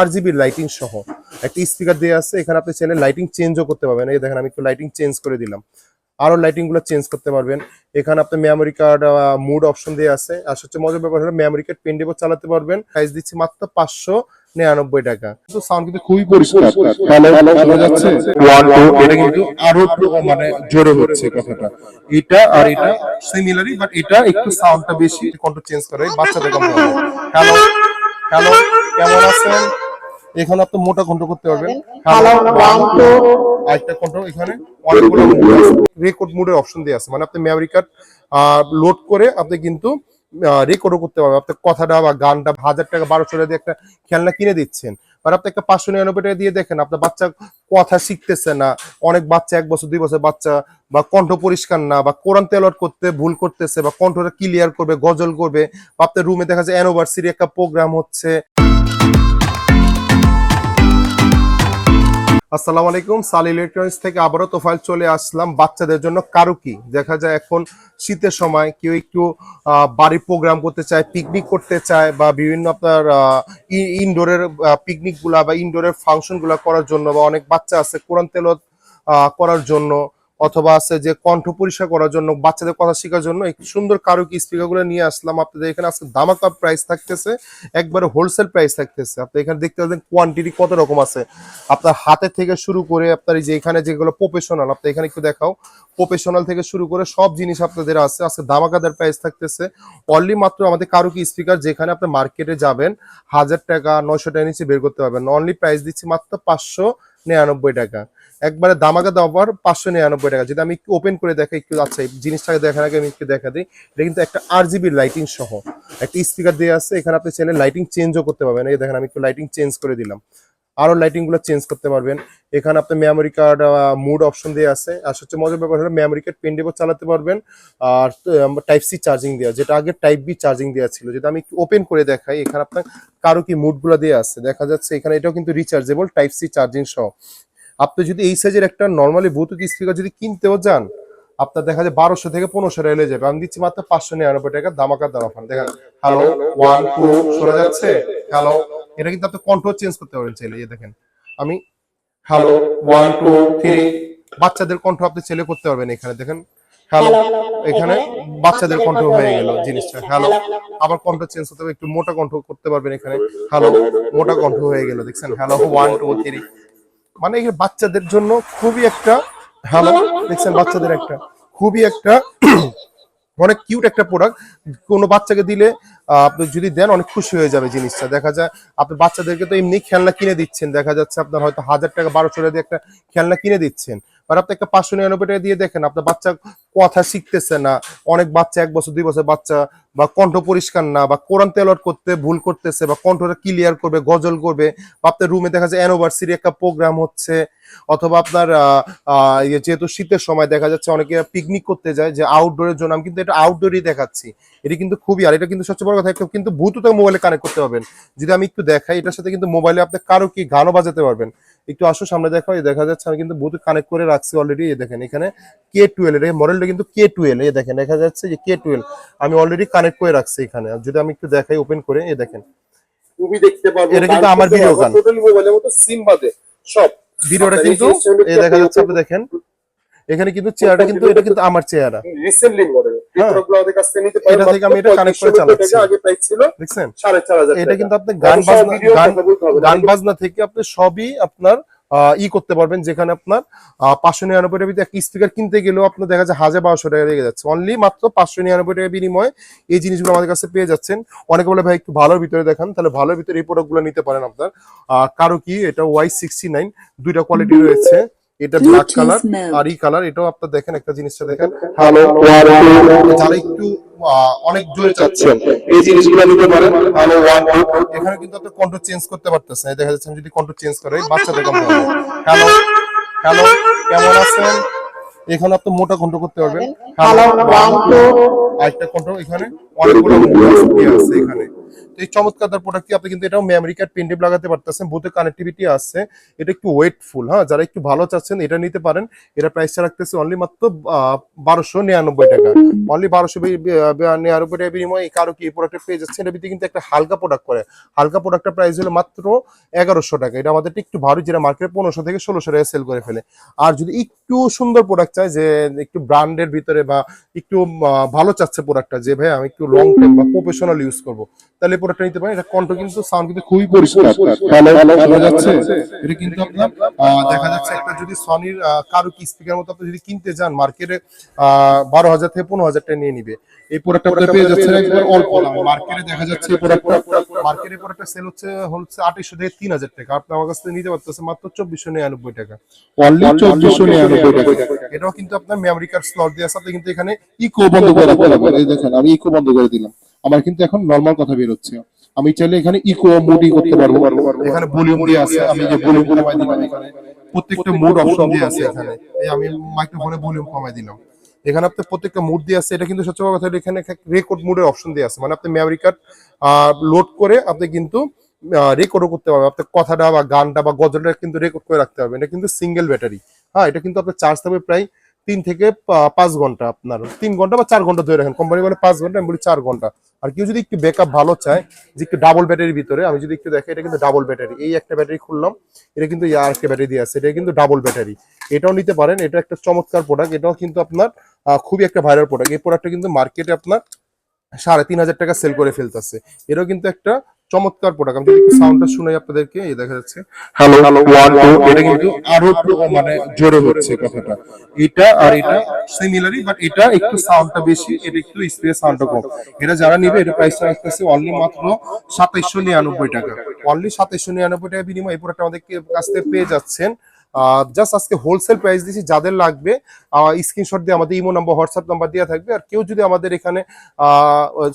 RGB lighting সহ একটা speaker দেওয়া আছে। এখানে আপনি চাইলে লাইটিং চেঞ্জও করতে পারবেন। এই দেখেন আমি একটু লাইটিং চেঞ্জ করে দিলাম, আরো লাইটিং গুলো চেঞ্জ করতে পারবেন। এখানে আপনি মেমোরি কার্ড মুড অপশন দিয়ে আছে। আর সবচেয়ে মজার ব্যাপার হলো মেমোরি কার্ড পেন ড্রাইভও চালাতে পারবেন। প্রাইস দিচ্ছি মাত্র 599 টাকা। কিন্তু সাউন্ড কিন্তু খুবই পরিষ্কার, শোনা যাচ্ছে 1 2। এটা কিন্তু আরো মানে জোরে হচ্ছে কথাটা। এটা আর এটা সিমিলারই, বাট এটা একটু সাউন্ডটা বেশি, কন্ট্রোল চেঞ্জ করে বাচ্চাদের কম হবে। হ্যালো হ্যালো, কেমন আছেন? এখানে আপনি মোটা কন্ট্রোল করতে পারবেন। হ্যালো 1 2। আরেকটা কন্ট্রোল এখানে অনেকগুলো রেকর্ড মোডের অপশন দেওয়া আছে। মানে আপনি মেমোরি কার্ড লোড করে আপনি কিন্তু রেকর্ডও করতে পারবেন। আপনি কথাটা বা গানটা 1000 টাকা 1200 টাকা দিয়ে একটা খেলনা কিনে দিচ্ছেন, আর আপনি একটা 599 টাকা দিয়ে দেখেন আপনার বাচ্চা কথা শিখতেছে না। অনেক বাচ্চা 1 বছর 2 বছর বাচ্চা বা কণ্ঠ পরিষ্কার না, বা কোরআন তেলাওয়াত করতে ভুল করতেছে, বা কণ্ঠটা ক্লিয়ার করবে, গজল করবে, বা আপনার রুমে দেখা যায় অ্যানিভার্সারি একটা প্রোগ্রাম হচ্ছে। আসসালামু আলাইকুম, সাল ইলেকট্রনিক্স থেকে আবারও তোফাইল চলে আসলাম বাচ্চাদের জন্য কারুকি। দেখা যায় এখন শীতের সময় কেউ একটু বাড়ি প্রোগ্রাম করতে চায়, পিকনিক করতে চায়, বা বিভিন্ন আপনার ইনডোরের পিকনিক গুলা বা ইনডোরের ফাংশন গুলা করার জন্য, বা অনেক বাচ্চা আছে কোরআন তেলাওয়াত করার জন্য, অথবা আছে যে কণ্ঠ পরিষ্কার করার জন্য, বাচ্চাদের কথা শেখার জন্য এই সুন্দর কারুকি স্পিকার গুলো নিয়ে আসলাম আপনাদের এখানে। আজকে ধামাকা প্রাইস থাকতেছে, একবারে হোলসেল প্রাইস থাকতেছে। আপনি এখানে দেখতে পাচ্ছেন কোয়ান্টিটি কত রকম আছে। আপনার হাতে থেকে শুরু করে আপনার এই যে এখানে যেগুলো প্রফেশনাল, আপনি এখানে একটু দেখাও, প্রফেশনাল থেকে শুরু করে সব জিনিস আপনাদের আছে। আজকে ধামাকাদার প্রাইস থাকতেছে। অনলি মাত্র আমাদের কারুকি স্পিকার, যেখানে আপনি মার্কেটে যাবেন 1000 টাকা 900 টাকা নিচে বের করতে পারবেন। অনলি প্রাইস দিচ্ছি মাত্র 599 টাকা। একবারে দামাকা দাবার 599 টাকা। যদি আমি একটু ওপেন করে দেখাই, একটু আচ্ছা এই জিনিসটাকে দেখার আগে আমি একটু দেখা দিই। এটা কিন্তু একটা RGB লাইটিং সহ একটা স্পিকার দেওয়া আছে। এখানে আপনি চাইলে লাইটিং চেঞ্জও করতে পারবেন। এই দেখেন আমি একটু লাইটিং চেঞ্জ করে দিলাম, আরো লাইটিং গুলো চেঞ্জ করতে পারবেন। এখানে আপনি মেমোরি কার্ড মুড অপশন দিয়ে আছে। আর সবচেয়ে মজার ব্যাপার হলো মেমোরি কার্ড পেন ড্রাইভও চালাতে পারবেন। আর টাইপ সি চার্জিং দেওয়া, যেটা আগে টাইপ বি চার্জিং দেওয়া ছিল। যদি আমি একটু ওপেন করে দেখাই, এখানে আপনার কারুকি মুড গুলো দেওয়া আছে দেখা যাচ্ছে। এখানে এটাও কিন্তু রিচার্জেবল টাইপ সি চার্জিং সহ। আপনি যদি এই সাইজের একটা নর্মালি ব্লুটুথ স্পিকার যদি কিনতেও যান, আপনার দেখা যায় 1200 থেকে 1500 টাকা এলে যাবে। আমি দিচ্ছি মাত্র 599 টাকা, দামাকা দাম অফার। দেখেন হ্যালো 1 2 শোনা যাচ্ছে। হ্যালো, এটা কিন্তু আপনি কন্ট্রোল চেঞ্জ করতে পারবেন চাইলে। এই দেখেন আমি হ্যালো 1 2 3, বাচ্চাদের কণ্ঠ আপনি ছেলে করতে পারবেন। এখানে দেখেন হ্যালো, এখানে বাচ্চাদের কণ্ঠ হয়ে গেল জিনিসটা। হ্যালো, আবার কণ্ঠ চেঞ্জ করতে হবে, একটু মোটা কণ্ঠ করতে পারবেন এখানে। হ্যালো, মোটা কণ্ঠ হয়ে গেল, দেখছেন হ্যালো 1 2 3। মানে এই বাচ্চাদের জন্য খুবই একটা হ্যালো, দেখছেন বাচ্চাদের একটা খুবই একটা অনেক কিউট একটা প্রোডাক্ট। কোনো বাচ্চাকে দিলে আপনি যদি দেন অনেক খুশি হয়ে যাবে জিনিসটা। দেখা যায় আপনি বাচ্চাদেরকে তো এমনি খেলনা কিনে দিচ্ছেন, দেখা যাচ্ছে আপনার হয়তো 1000 টাকা 1200 টাকা দিয়ে একটা খেলনা কিনে দিচ্ছেন, আর আপনি একটা 599 টাকা দিয়ে দেখেন আপনার বাচ্চা কথা শিখতেছে না। অনেক বাচ্চা 1 বছর 2 বছর বাচ্চা, বা কণ্ঠ পরিষ্কার না, বা কোরআন তেলাওয়াত করতে ভুল করতেছে, বা কণ্ঠটা ক্লিয়ার করবে, গজল করবে, বা আপনার রুমে দেখা যায় অ্যানিভার্সারি একটা প্রোগ্রাম হচ্ছে, অথবা আপনার যেহেতু শীতের সময় দেখা যাচ্ছে অনেকে পিকনিক করতে যায়, যে আউটডোরের জন্য। আমি কিন্তু এটা আউটডোরই দেখাচ্ছি। এটা কিন্তু খুবই, আর এটা কিন্তু সবচেয়ে বড় কথা, একটা কিন্তু ব্লুটুথ মোবাইলে কানেক্ট করতে পারবেন। যদি আমি একটু দেখাই, এটার সাথে কিন্তু মোবাইলে আপনি কারো কি গানও বাজাতে পারবেন। একটু আসো সামনে দেখো, এই দেখা যাচ্ছে আমি কিন্তু ব্লুটুথ কানেক্ট করে রাখছি অলরেডি। এই দেখেন এখানে K12 এর মডেলটা কিন্তু K12, এই দেখেন দেখা যাচ্ছে যে K12 আমি অলরেডি কানেক্ট করে রাখছি এখানে। আর যদি আমি একটু দেখাই ওপেন করে, এই দেখেন তুমি দেখতে পারবে এটা কিন্তু আমার ভিডিও গান, টোটালি মোবাইলের মতো সিম বাদে সব ভিডিওটা কিন্তু এই দেখা যাচ্ছে। আপনি দেখেন এখানে কিন্তু চেয়ারটা কিন্তু এটা কিন্তু আমার চেয়ার রিসেন্টলি মডেল, ভিতরগুলো আমাদের কাছে নিতে পারেন। এটা থেকে আমি এটা কানেক্ট করে চালাচ্ছি। আগে প্রাইস ছিল দেখছেন 4500। এটা কিন্তু আপনি গান বাজনা থেকে আপনি সবই আপনার করতে পারবেন। যেখানে আপনার 599 টাকার ভিতরে একটা স্পিকার কিনতে গেলেও আপনার দেখা যায় 1200 টাকা লেগে যাচ্ছে। অনলি মাত্র 599 টাকার বিনিময়ে এই জিনিসগুলো আমাদের কাছে পেয়ে যাচ্ছেন। অনেকে বলে ভাই একটু ভালোর ভিতরে দেখান, তাহলে ভালোর ভিতরে এই প্রোডাক্টগুলো নিতে পারেন আপনার। কারুকি এটা Y69, দুইটা কোয়ালিটি রয়েছে। এটা ব্ল্যাক কালার আর এই কালার। এটাও আপনার দেখেন একটা জিনিসটা দেখেন হ্যালো, যারা একটু অনেক জোরে চাচ্ছেন এই জিনিসগুলো নিতে পারেন। হ্যালো 1 2, এখানে কিন্তু আপনি কন্ট্রোল চেঞ্জ করতে পারতেছেন। দেখা যাচ্ছে আমি যদি কন্ট্রোল চেঞ্জ করে বাচ্চাদের কন্ট্রোল হবে। হ্যালো হ্যালো, কেমন আছেন? এখানে আপনি মোটা কন্ট্রোল করতে পারবেন। হ্যালো 1 2, আরেকটা কন্ট্রোল এখানে অনেকগুলো মুভ আছে এখানে। তো এই চমৎকার প্রোডাক্টটি আপনি কিন্তু এটাও মেমরি কার্ড পেন ড্রাইভ লাগাতে পারতেছেন, বুথে কানেক্টিভিটি আছে, এটা একটু ওয়েটফুল। হ্যাঁ, যারা একটু ভালো চাচ্ছেন এটা নিতে পারেন। এটা প্রাইসটা রাখতেছে অনলি মাত্র 1299 টাকা। অনলি 1299 টাকা বিনিময়ে কারো কি এই প্রোডাক্টটা পেয়ে যাচ্ছে। এটা ভিতরে কিন্তু একটা হালকা প্রোডাক্ট করে, হালকা প্রোডাক্টের প্রাইস হলো মাত্র 1100 টাকা। এটা আমাদের একটু ভারী, যেটা মার্কেটে 1500 থেকে 1600 টাকা সেল করে ফেলে। আর যদি একটু সুন্দর প্রোডাক্ট চাই, যে একটু ব্র্যান্ডের ভিতরে বা একটু ভালো চাচ্ছে প্রোডাক্টটা, যে ভাই আমি একটু লং টাইম বা প্রফেশনাল ইউজ করব, তাহলে প্রোডাক্টটা নিতে পারেন। এটা কন্ঠ কিন্তু সাউন্ড কিন্তু খুবই পরিষ্কার শোনা যাচ্ছে। এটা কিন্তু আপনার দেখা যাচ্ছে একটা যদি সনির কারো কি স্পিকার মতো আপনি যদি কিনতে যান মার্কেটে 12,000 থেকে 15,000 টাকা নিয়ে নিবে। এই প্রোডাক্টটা আপনি পেয়ে যাচ্ছেন একবার অল্প দামে। মার্কেটে দেখা যাচ্ছে এই প্রোডাক্টটা সেল হচ্ছে 2800 থেকে 3000 টাকা। আপনি আমার কাছ থেকে নিতে পারতেছেন মাত্র 2499 টাকা। অনলি 2499 টাকা। এটাও কিন্তু আপনার মেমরি কার্ড স্লট দিয়ে আছে। আপনি কিন্তু এখানে ইকো বন্ধ করে রাখতে পারবেন। এই দেখেন আমি ইকো বন্ধ করে দিলাম, আমার কিন্তু এখন নরমাল কথা বের হচ্ছে। আমি চাইলে এখানে ইকো মোডই করতে পারবো। এখানে ভলিউম দিয়ে আছে, আমি যে ভলিউম কমাই দিলাম, এখানে প্রত্যেকটা মোড অপশন দিয়ে আছে। এখানে এই আমি মাইক্রোফোনে ভলিউম কমাই দিলাম, এখানে আপনি প্রত্যেকটা মুড দিয়ে আছে। এটা কিন্তু সবচেয়ে বড় কথা, এখানে রেকর্ড মুডের অপশন দিয়ে আছে, মানে আপনি মেমরি কার্ড লোড করে আপনি কিন্তু রেকর্ডও করতে পারবেন। আপনার কথাটা বা গানটা বা গজলটা কিন্তু রেকর্ড করে রাখতে পারবেন। এটা কিন্তু সিঙ্গেল ব্যাটারি। হ্যাঁ, এটা কিন্তু আপনার চার্জ থাকবে প্রায় 3 থেকে 5 ঘন্টা। আপনার 3 ঘন্টা বা 4 ঘন্টা ধরে রাখেন, কোম্পানি বলে 5 ঘন্টা, আমি বলি 4 ঘন্টা। আর কেউ যদি একটু ব্যাকআপ ভালো চায়, যে একটু ডাবল ব্যাটারির ভিতরে, আমি যদি একটু দেখে, এটা কিন্তু ডাবল ব্যাটারি। এই একটা ব্যাটারি খুললাম, এটা কিন্তু আর একটা ব্যাটারি দিয়ে আছে, এটা কিন্তু ডাবল ব্যাটারি। এটাও নিতে পারেন। এটা একটা চমৎকার প্রোডাক্ট, এটাও কিন্তু আপনার খুবই একটা ভাইরাল প্রোডাক্ট। এই প্রোডাক্টটা কিন্তু মার্কেটে আপনার 3,500 টাকা সেল করে ফেলতেছে। এটাও কিন্তু একটা চমৎকার প্রোডাক্ট। আমি যদি একটু সাউন্ডটা শুনাই আপনাদেরকে, এই দেখা যাচ্ছে হ্যালো 1 2, এটা কিন্তু আরো মানে জোরে হচ্ছে কথাটা। এটা আর এটা সিমিলারই, বাট এটা একটু সাউন্ডটা বেশি, এটা একটু স্পেস সাউন্ডটা কম। এটা যারা নিবে, এটা প্রাইসটা রাখতেছে অনলি মাত্র 2799 টাকা। অনলি 2799 টাকা বিনিময়ে এই প্রোডাক্ট আমাদের কাছ থেকে পেয়ে যাচ্ছেন। জাস্ট আজকে হোলসেল প্রাইস দিচ্ছি, যাদের লাগবে স্ক্রিনশট দিয়ে আমাদের ইমো নাম্বার, হোয়াটসঅ্যাপ নাম্বার দেওয়া থাকবে। আর কেউ যদি আমাদের এখানে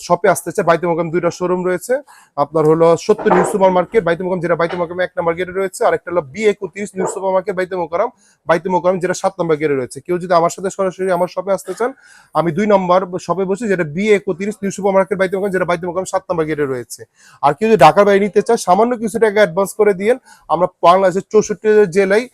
শপে আসতে চায়, বাইতুল মোকাররম 2টা শোরুম রয়েছে। আপনার হলো 70 নিউ সুপার মার্কেট বাইতুল মোকাররম, যেটা বাইতুল মোকাররম 1 নম্বর গেটে রয়েছে, আর একটা হলো B31 নিউ সুপার মার্কেট বাইতুল মোকাররম যেটা 7 নম্বর গেটে রয়েছে। কেউ যদি আমার সাথে সরাসরি আমার শপে আসতে চান, আমি 2 নম্বর শপে বসে, যেটা B31 নিউ সুপার মার্কেট বাইতুল মোকাররম, যেটা বাইতুল মোকাররম 7 নম্বর গেটে রয়েছে। আর কেউ যদি ঢাকার বাইরে নিতে চায়, সামান্য কিছু টাকা অ্যাডভান্স করে দিয়েন। আমরা বাংলাদেশের 64 জেলায়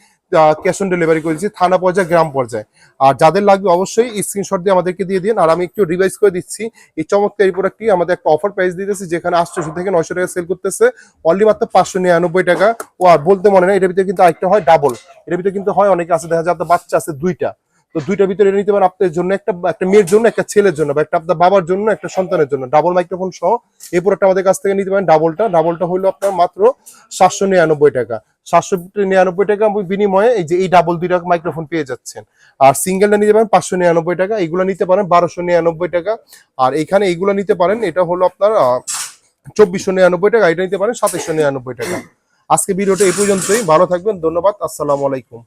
ক্যাশ অন ডেলিভারি করেছি, থানা পর্যায়ে, গ্রাম পর্যায়ে। আর যাদের লাগবে অবশ্যই স্ক্রিনশট দিয়ে আমাদেরকে দিয়ে দিন। আর আমি একটু রিভাইজ করে দিচ্ছি, এই চমৎকার এই প্রোডাক্টটি আমাদের একটা অফার প্রাইস দিতেছে, যেখানে 800 থেকে 900 টাকা সেল করতেছে, অনলি মাত্র 599 টাকা। ও আর বলতে মনে নাই, এটার ভিতরে কিন্তু আরেকটা হয় ডাবল। এটার ভিতরে কিন্তু হয় অনেকে আছে, দেখা যায় আপনার বাচ্চা আছে 2টা, তো 2টার ভিতরে এটা নিতে পারেন আপনার জন্য, একটা মেয়ের জন্য, একটা ছেলের জন্য, বা একটা আপনার বাবার জন্য, একটা সন্তানের জন্য। ডাবল মাইক্রোফোন সহ এই প্রোডাক্টটা আমাদের কাছ থেকে নিতে পারেন। ডাবলটা হলো আপনার মাত্র 799 টাকা। 799 টাকা বিনিময়ে এই যে এই ডাবল 2টা মাইক্রোফোন পেয়ে যাচ্ছেন। আর সিঙ্গেলটা নিতে পারেন 599 টাকা, এগুলো নিতে পারেন 1299 টাকা। আর এখানে এইগুলো নিতে পারেন, এটা হলো আপনার 2499 টাকা, এটা নিতে পারেন 2799 টাকা। আজকে ভিডিওটা এই পর্যন্তই, ভালো থাকবেন, ধন্যবাদ, আসসালামু আলাইকুম।